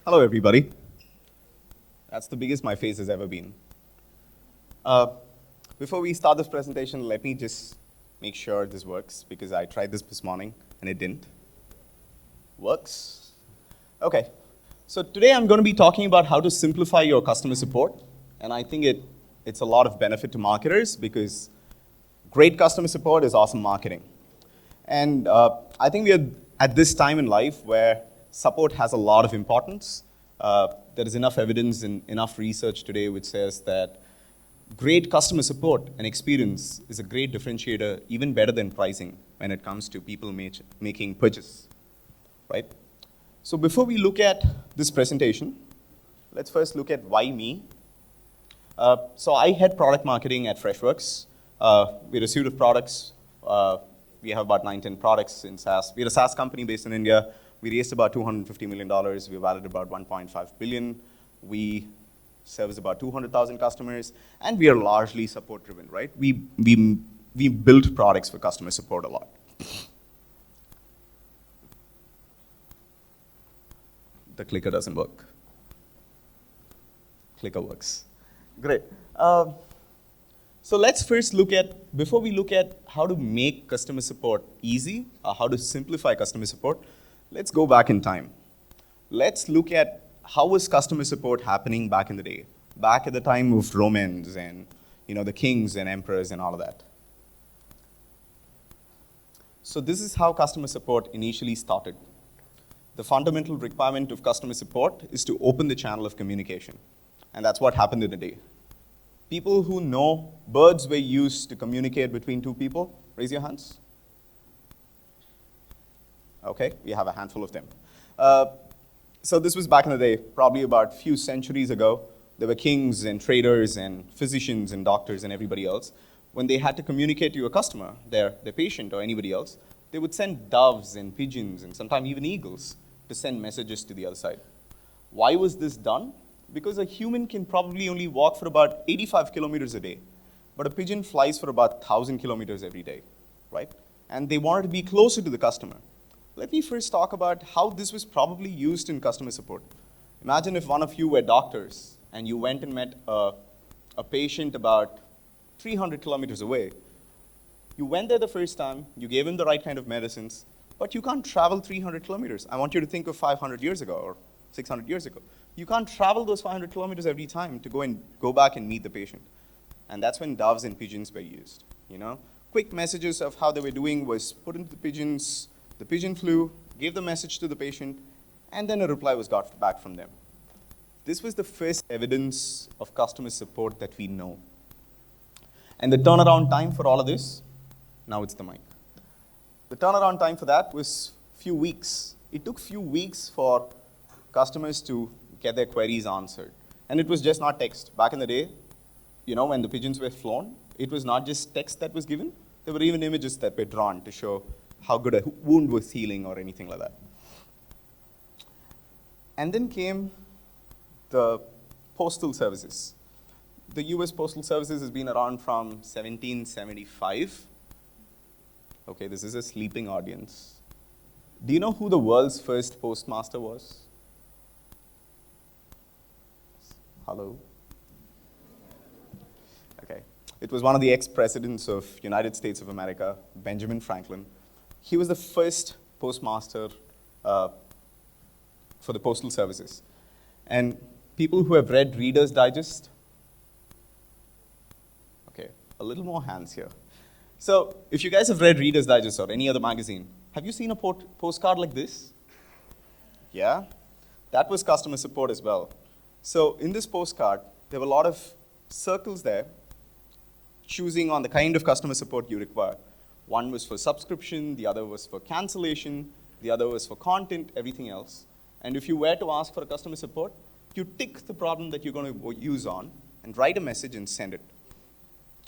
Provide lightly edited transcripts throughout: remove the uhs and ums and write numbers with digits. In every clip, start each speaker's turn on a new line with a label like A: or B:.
A: Hello, everybody. That's the biggest my face has ever been. Uh, Before we start this presentation, let me just make sure this works, because I tried this morning and it didn't. Works? Okay. So today I'm going to be talking about how to simplify your customer support, and I think it's a lot of benefit to marketers, because great customer support is awesome marketing. And I think we are at this time in life where support has a lot of importance. There is enough evidence and enough research today which says that great customer support and experience is a great differentiator, even better than pricing, when it comes to people making purchase, right? So before we look at this presentation, let's first look at why me. So I head product marketing at Freshworks. We're a suite of products. We have about 9-10 products in SaaS. We're a SaaS company based in India. We raised about $250 million. We've added about 1.5 billion. We service about 200,000 customers, and we are largely support-driven, right? We build products for customer support a lot. The clicker doesn't work. Clicker works. Great. So let's first look at, before we look at how to make customer support easy, how to simplify customer support, let's go back in time. Let's look at how was customer support happening back in the day, back at the time of Romans and the kings and emperors and all of that. So this is how customer support initially started. The fundamental requirement of customer support is to open the channel of communication. And that's what happened in the day. People who know birds were used to communicate between two people, raise your hands. Okay, we have a handful of them. So this was back in the day, probably about a few centuries ago. There were kings and traders and physicians and doctors and everybody else. When they had to communicate to a customer, their patient or anybody else, they would send doves and pigeons and sometimes even eagles to send messages to the other side. Why was this done? Because a human can probably only walk for about 85 kilometers a day, but a pigeon flies for about 1,000 kilometers every day, right? And they wanted to be closer to the customer. Let me first talk about how this was probably used in customer support. Imagine if one of you were doctors and you went and met a patient about 300 kilometers away. You went there the first time, you gave him the right kind of medicines, but you can't travel 300 kilometers. I want you to think of 500 years ago or 600 years ago. You can't travel those 500 kilometers every time to go back and meet the patient. And that's when doves and pigeons were used. Quick messages of how they were doing was put into the pigeons. The pigeon flew, gave the message to the patient, and then a reply was got back from them. This was the first evidence of customer support that we know. And the turnaround time for all of this, now it's the mic. The turnaround time for that was few weeks. It took few weeks for customers to get their queries answered. And it was just not text. Back in the day, when the pigeons were flown, it was not just text that was given. There were even images that were drawn to show how good a wound was healing or anything like that. And then came the postal services. The US Postal Services has been around from 1775. Okay, this is a sleeping audience. Do you know who the world's first postmaster was? Hello? Okay. It was one of the ex-presidents of United States of America, Benjamin Franklin. He was the first postmaster for the postal services. And people who have read Reader's Digest, okay, a little more hands here. So if you guys have read Reader's Digest or any other magazine, have you seen a postcard like this? Yeah? That was customer support as well. So in this postcard, there were a lot of circles there, choosing on the kind of customer support you require. One was for subscription, the other was for cancellation, the other was for content, everything else. And if you were to ask for a customer support, you tick the problem that you're going to use on and write a message and send it.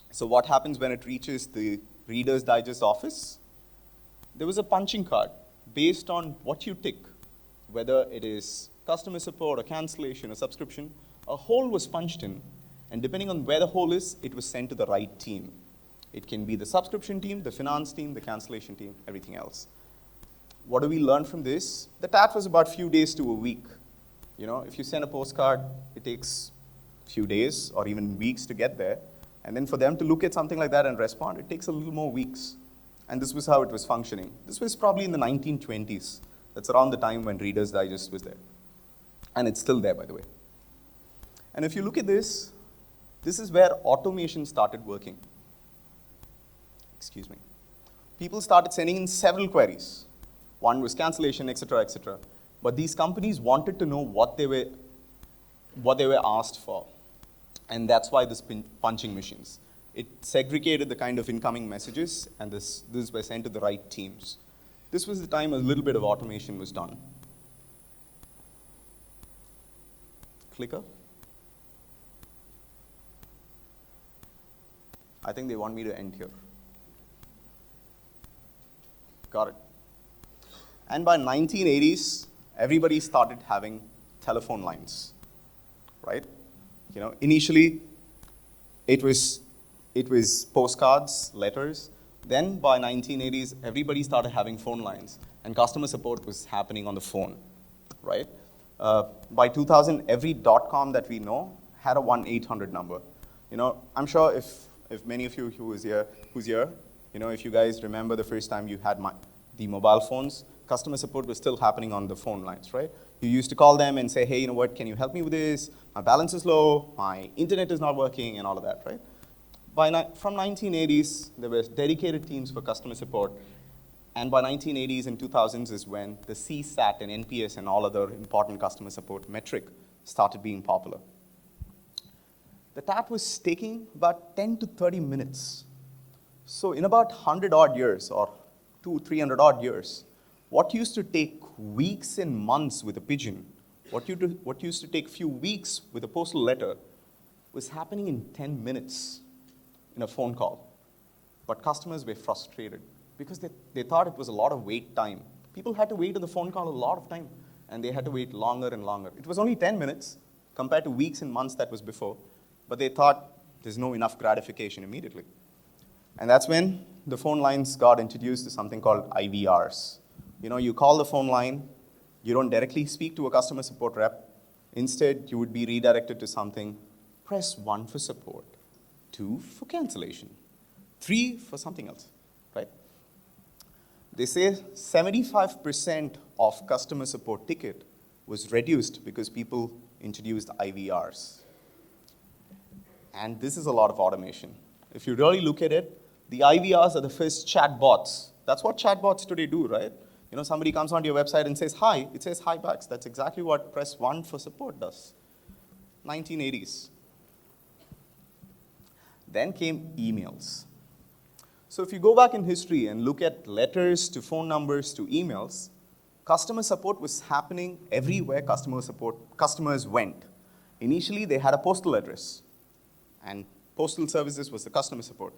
A: So what happens when it reaches the Reader's Digest office? There was a punching card based on what you tick, whether it is customer support or cancellation or subscription. A hole was punched in, and depending on where the hole is, it was sent to the right team. It can be the subscription team, the finance team, the cancellation team, everything else. What do we learn from this? The TAT was about a few days to a week. If you send a postcard, it takes a few days or even weeks to get there. And then for them to look at something like that and respond, it takes a little more weeks. And this was how it was functioning. This was probably in the 1920s. That's around the time when Reader's Digest was there. And it's still there, by the way. And if you look at this is where automation started working. Excuse me. People started sending in several queries. One was cancellation, etc., etc. But these companies wanted to know what they were asked for. And that's why this punching machines. It segregated the kind of incoming messages, and this were sent to the right teams. This was the time a little bit of automation was done. Clicker. I think they want me to end here. Got it. And by 1980s, everybody started having telephone lines, right? Initially, it was postcards, letters. Then by 1980s, everybody started having phone lines, and customer support was happening on the phone, right? By 2000, every .com that we know had a 1-800 number. I'm sure if many of you who's here, if you guys remember the first time you had the mobile phones, customer support was still happening on the phone lines, right? You used to call them and say, hey, can you help me with this? My balance is low, my internet is not working, and all of that, right? From 1980s, there were dedicated teams for customer support, and by 1980s and 2000s is when the CSAT and NPS and all other important customer support metric started being popular. The TAT was taking about 10 to 30 minutes. So in about 100 odd years, or 300 odd years, what used to take weeks and months with a pigeon, what used to take a few weeks with a postal letter, was happening in 10 minutes in a phone call. But customers were frustrated because they thought it was a lot of wait time. People had to wait on the phone call a lot of time, and they had to wait longer and longer. It was only 10 minutes compared to weeks and months that was before, but they thought there's no enough gratification immediately. And that's when the phone lines got introduced to something called IVRs. You call the phone line, you don't directly speak to a customer support rep. Instead, you would be redirected to something. Press 1 for support, 2 for cancellation, 3 for something else, right? They say 75% of customer support ticket was reduced because people introduced IVRs. And this is a lot of automation. If you really look at it, the IVRs are the first chatbots. That's what chatbots today do, right? Somebody comes onto your website and says, hi, it says hi back. That's exactly what press 1 for support does. 1980s. Then came emails. So if you go back in history and look at letters to phone numbers to emails, customer support was happening everywhere customers went. Initially, they had a postal address, and postal services was the customer support.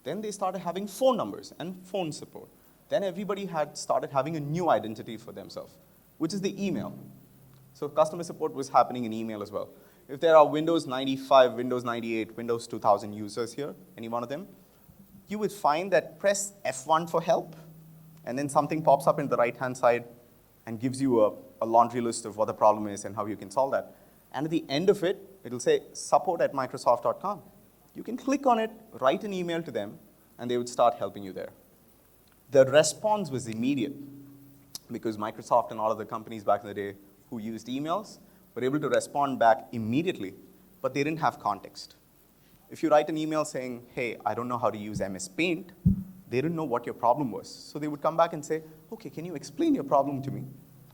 A: Then they started having phone numbers and phone support. Then everybody had started having a new identity for themselves, which is the email. So customer support was happening in email as well. If there are Windows 95, Windows 98, Windows 2000 users here, any one of them, you would find that press F1 for help, and then something pops up in the right-hand side and gives you a laundry list of what the problem is and how you can solve that. And at the end of it, it'll say support@microsoft.com. You can click on it, write an email to them, and they would start helping you there. The response was immediate because Microsoft and all of the companies back in the day who used emails were able to respond back immediately, but they didn't have context. If you write an email saying, hey, I don't know how to use MS Paint, they didn't know what your problem was. So they would come back and say, okay, can you explain your problem to me?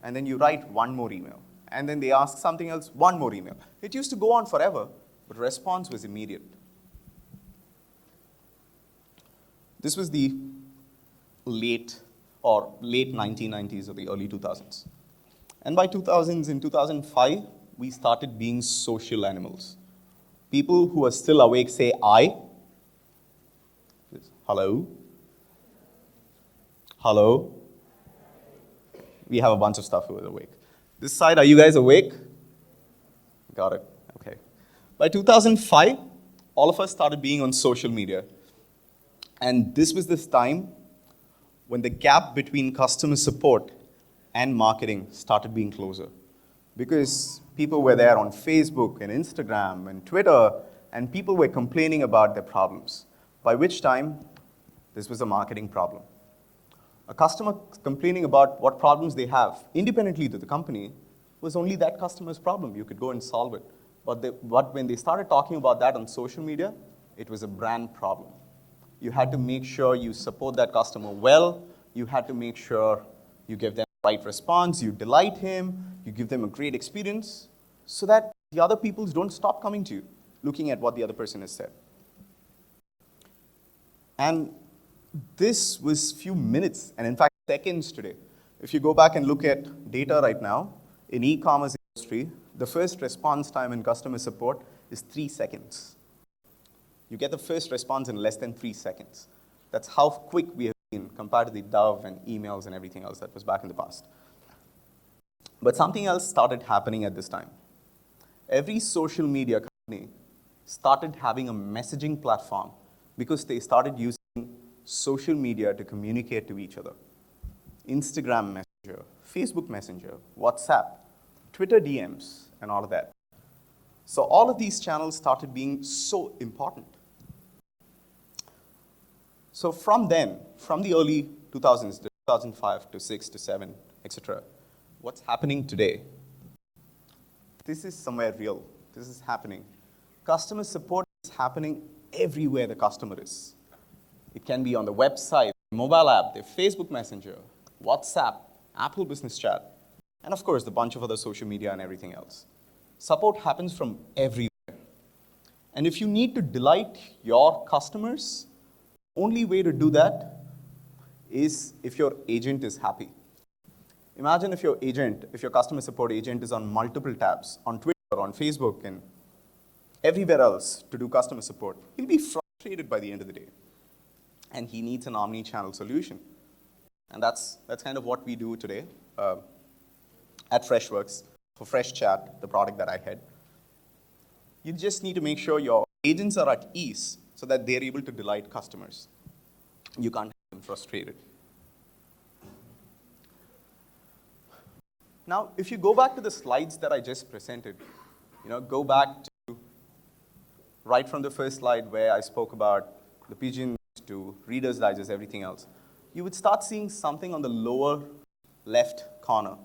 A: And then you write one more email. And then they ask something else, one more email. It used to go on forever, but response was immediate. This was the late 1990s or the early 2000s. And by 2000s, in 2005, we started being social animals. People who are still awake say, I. Hello? Hello? We have a bunch of stuff who are awake. This side, are you guys awake? Got it, okay. By 2005, all of us started being on social media. And this was this time when the gap between customer support and marketing started being closer. because people were there on Facebook and Instagram and Twitter, and people were complaining about their problems, by which time this was a marketing problem. A customer complaining about what problems they have independently to the company was only that customer's problem. You could go and solve it. But when they started talking about that on social media, it was a brand problem. You had to make sure you support that customer well. You had to make sure you give them the right response, you delight him, you give them a great experience, so that the other people don't stop coming to you, looking at what the other person has said. And this was few minutes, and in fact, seconds today. If you go back and look at data right now, in e-commerce industry, the first response time in customer support is 3 seconds. You get the first response in less than 3 seconds. That's how quick we have been compared to the Dove and emails and everything else that was back in the past. But something else started happening at this time. Every social media company started having a messaging platform because they started using social media to communicate to each other. Instagram Messenger, Facebook Messenger, WhatsApp, Twitter DMs, and all of that. So all of these channels started being so important. So from then, from the early 2000s, 2005 to 6 to 7, etc., what's happening today? This is somewhere real. This is happening. Customer support is happening everywhere the customer is. It can be on the website, mobile app, the Facebook Messenger, WhatsApp, Apple Business Chat, and of course, the bunch of other social media and everything else. Support happens from everywhere. And if you need to delight your customers, the only way to do that is if your agent is happy. Imagine if your customer support agent is on multiple tabs, on Twitter, on Facebook, and everywhere else to do customer support. He'll be frustrated by the end of the day. And he needs an omni-channel solution. And that's kind of what we do today at Freshworks for FreshChat, the product that I head. You just need to make sure your agents are at ease so that they're able to delight customers. You can't have them frustrated. Now, if you go back to the slides that I just presented, go back to right from the first slide where I spoke about the pigeon to Reader's Digest, everything else, you would start seeing something on the lower left corner.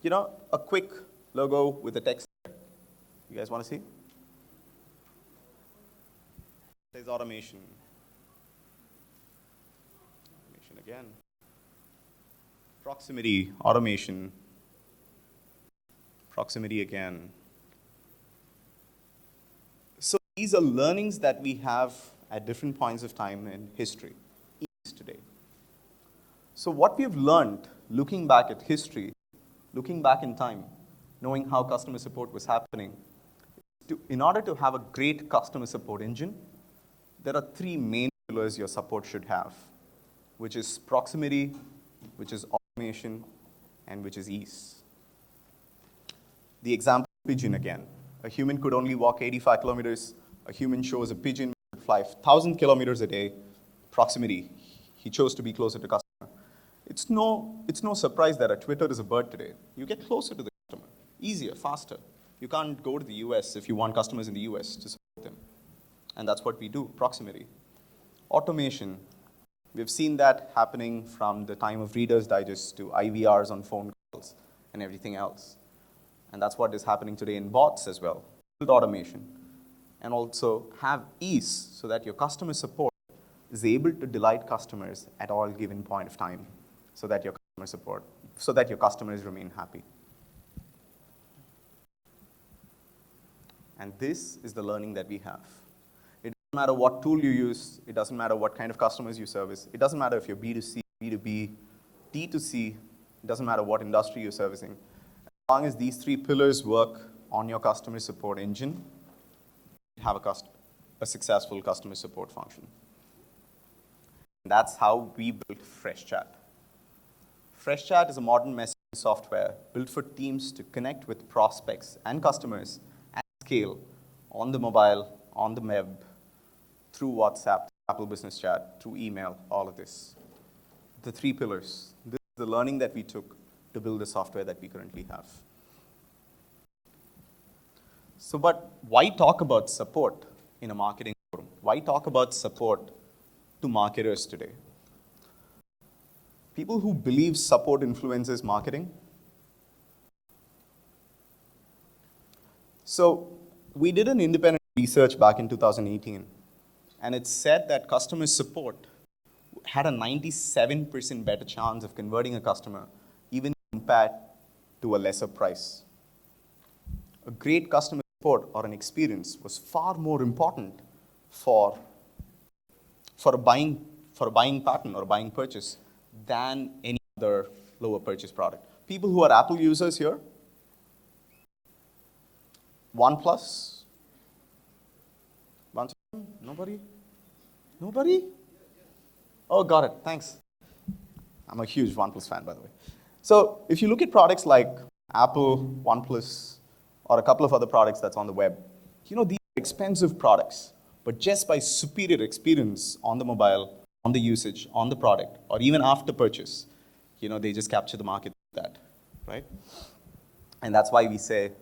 A: A quick logo with the text. You guys want to see? There's automation. Automation again. Proximity, automation. Proximity again. So these are learnings that we have at different points of time in history, today. So what we've learned, looking back at history, looking back in time, knowing how customer support was happening, in order to have a great customer support engine, there are 3 main pillars your support should have, which is proximity, which is automation, and which is ease. The example of pigeon again. A human could only walk 85 kilometers. A human shows a pigeon would fly 1,000 kilometers a day. Proximity. He chose to be closer to customer. It's no surprise that a Twitter is a bird today. You get closer to the customer. Easier, faster. You can't go to the US if you want customers in the US to support them. And that's what we do, proximity. Automation. We've seen that happening from the time of Reader's Digest to IVRs on phone calls and everything else. And that's what is happening today in bots as well. Build automation. And also have ease so that your customer support is able to delight customers at all given point of time so that your customers remain happy. And this is the learning that we have. It doesn't matter what tool you use. It doesn't matter what kind of customers you service. It doesn't matter if you're B2C, B2B, D2C. It doesn't matter what industry you're servicing. As long as these 3 pillars work on your customer support engine, you have a successful customer support function. And that's how we built FreshChat. FreshChat is a modern messaging software built for teams to connect with prospects and customers at scale on the mobile, on the web, through WhatsApp, Apple Business Chat, through email, all of this. The 3 pillars. This is the learning that we took to build the software that we currently have. So, but why talk about support in a marketing forum? Why talk about support to marketers today? People who believe support influences marketing. So, we did an independent research back in 2018, and it said that customer support had a 97% better chance of converting a customer, even compared to a lesser price. A great customer support or an experience was far more important for a buying pattern or a buying purchase than any other lower purchase product. People who are Apple users here, OnePlus? Nobody? Nobody? Oh, got it, thanks. I'm a huge OnePlus fan, by the way. So if you look at products like Apple, OnePlus, or a couple of other products that's on the web, these are expensive products, but just by superior experience on the mobile, on the usage, on the product, or even after purchase, they just capture the market with that, right? And that's why we say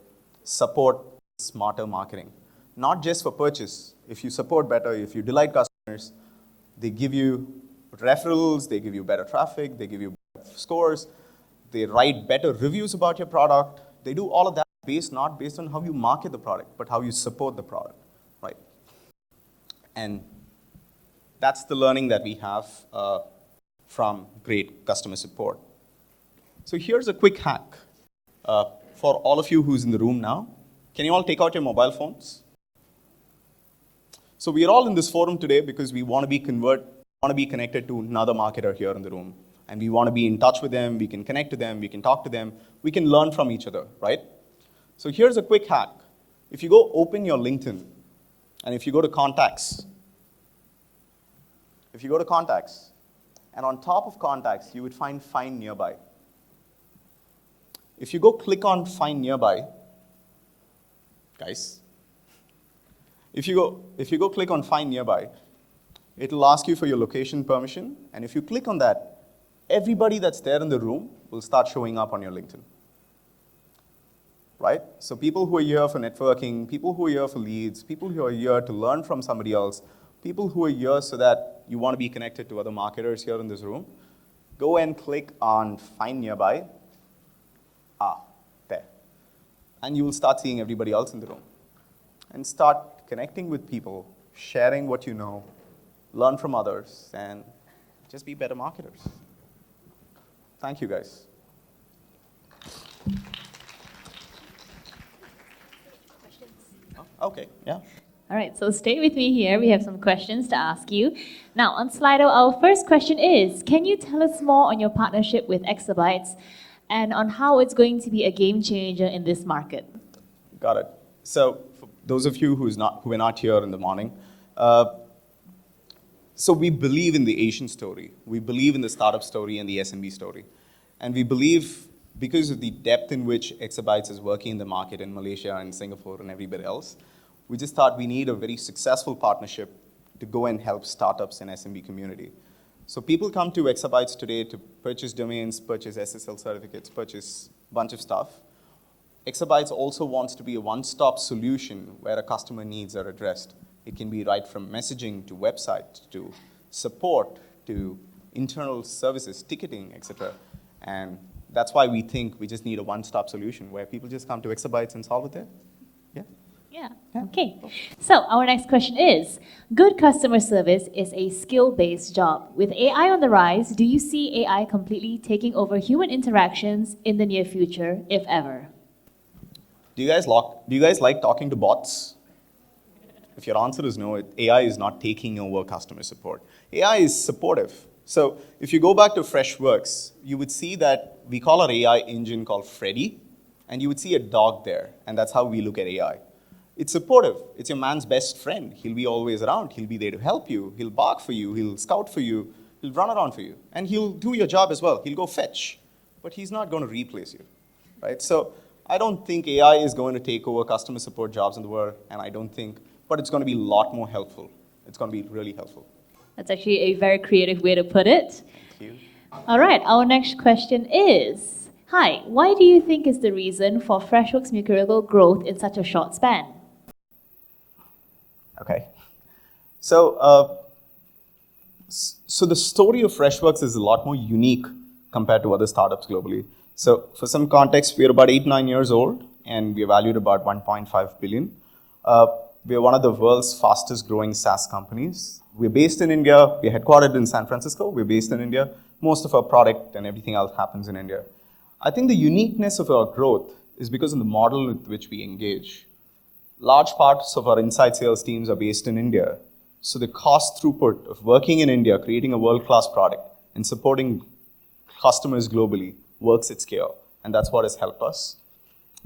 A: support smarter marketing. Not just for purchase. If you support better, if you delight customers, they give you referrals, they give you better traffic, they give you better scores, they write better reviews about your product. They do all of that not based on how you market the product, but how you support the product, right? And that's the learning that we have from great customer support. So here's a quick hack for all of you who's in the room now. Can you all take out your mobile phones? So we are all in this forum today because we want to be connected to another marketer here in the room. And we want to be in touch with them, we can connect to them, we can talk to them, we can learn from each other, right? So here's a quick hack. If you go open your LinkedIn, and if you go to contacts, and on top of contacts, you would find Nearby. If you go click on Find Nearby, guys, if you go click on Find Nearby, it'll ask you for your location permission, and if you click on that, everybody that's there in the room will start showing up on your LinkedIn. Right? So people who are here for networking, people who are here for leads, people who are here to learn from somebody else, people who are here so that you want to be connected to other marketers here in this room, go and click on Find Nearby. There. And you will start seeing everybody else in the room. And start connecting with people, sharing what you know, learn from others, and just be better marketers. Thank you, guys. Okay, yeah.
B: All right, so stay with me here. We have some questions to ask you. Now, on Slido, our first question is, can you tell us more on your partnership with Exabytes and on how it's going to be a game changer in this market?
A: Got it. So for those of you who are not here in the morning, so we believe in the Asian story. We believe in the startup story and the SMB story. And we believe, because of the depth in which Exabytes is working in the market in Malaysia and Singapore and everywhere else, we just thought we need a very successful partnership to go and help startups and SMB community. So people come to Exabytes today to purchase domains, purchase SSL certificates, purchase a bunch of stuff. Exabytes also wants to be a one-stop solution where a customer needs are addressed. It can be right from messaging to website to support to internal services, ticketing, etc. And that's why we think we just need a one-stop solution where people just come to Exabytes and solve it there.
B: Yeah. Okay. So our next question is, good customer service is a skill-based job. With AI on the rise, do you see AI completely taking over human interactions in the near future, if ever?
A: Do you guys like talking to bots? If your answer is no, AI is not taking over customer support. AI is supportive. So if you go back to Freshworks, you would see that we call our AI engine called Freddy, and you would see a dog there, and that's how we look at AI. It's supportive. It's your man's best friend. He'll be always around. He'll be there to help you. He'll bark for you. He'll scout for you. He'll run around for you. And he'll do your job as well. He'll go fetch. But he's not going to replace you, right? So I don't think AI is going to take over customer support jobs in the world, but it's going to be a lot more helpful. It's going to be really helpful.
B: That's actually a very creative way to put it.
A: Thank you.
B: All right, our next question is, Hi, why do you think is the reason for Freshworks' mercurial growth in such a short span?
A: Okay. So, so the story of Freshworks is a lot more unique compared to other startups globally. So for some context, we're about 8, 9 years old, and we're valued about 1.5 billion. We're one of the world's fastest growing SaaS companies. We're based in India. We're headquartered in San Francisco. We're based in India. Most of our product and everything else happens in India. I think the uniqueness of our growth is because of the model with which we engage. Large parts of our inside sales teams are based in India. So the cost throughput of working in India, creating a world-class product, and supporting customers globally works at scale. And that's what has helped us.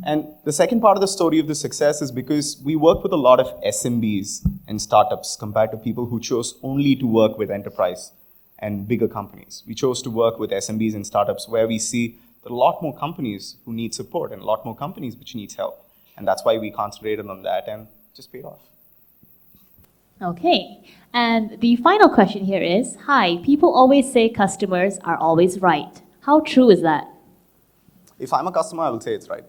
A: And the second part of the story of the success is because we work with a lot of SMBs and startups compared to people who chose only to work with enterprise and bigger companies. We chose to work with SMBs and startups where we see there are a lot more companies who need support and a lot more companies which needs help. And that's why we concentrated on that and just paid off.
B: Okay, and the final question here is, hi, people always say customers are always right. How true is that?
A: If I'm a customer, I will say it's right.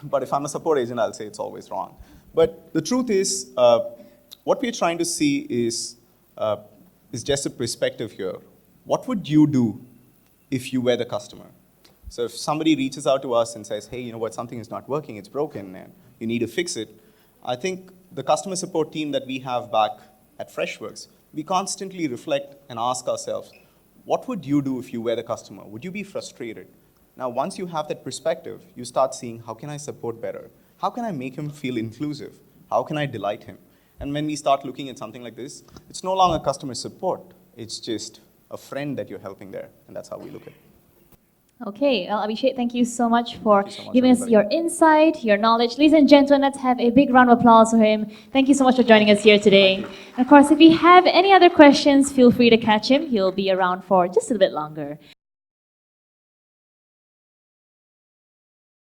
A: But if I'm a support agent, I'll say it's always wrong. But the truth is, what we're trying to see is just a perspective here. What would you do if you were the customer? So if somebody reaches out to us and says, hey, you know what, something is not working, it's broken, and you need to fix it, I think the customer support team that we have back at Freshworks, we constantly reflect and ask ourselves, what would you do if you were the customer? Would you be frustrated? Now, once you have that perspective, you start seeing, how can I support better? How can I make him feel inclusive? How can I delight him? And when we start looking at something like this, it's no longer customer support. It's just a friend that you're helping there. And that's how we look at it.
B: Okay, well, Abishek, thank you so much for giving us
A: everybody.
B: your insight, your knowledge. Ladies and gentlemen, let's have a big round of applause for him. Thank you so much for joining us here today. And of course, if you have any other questions, feel free to catch him. He'll be around for just a bit longer.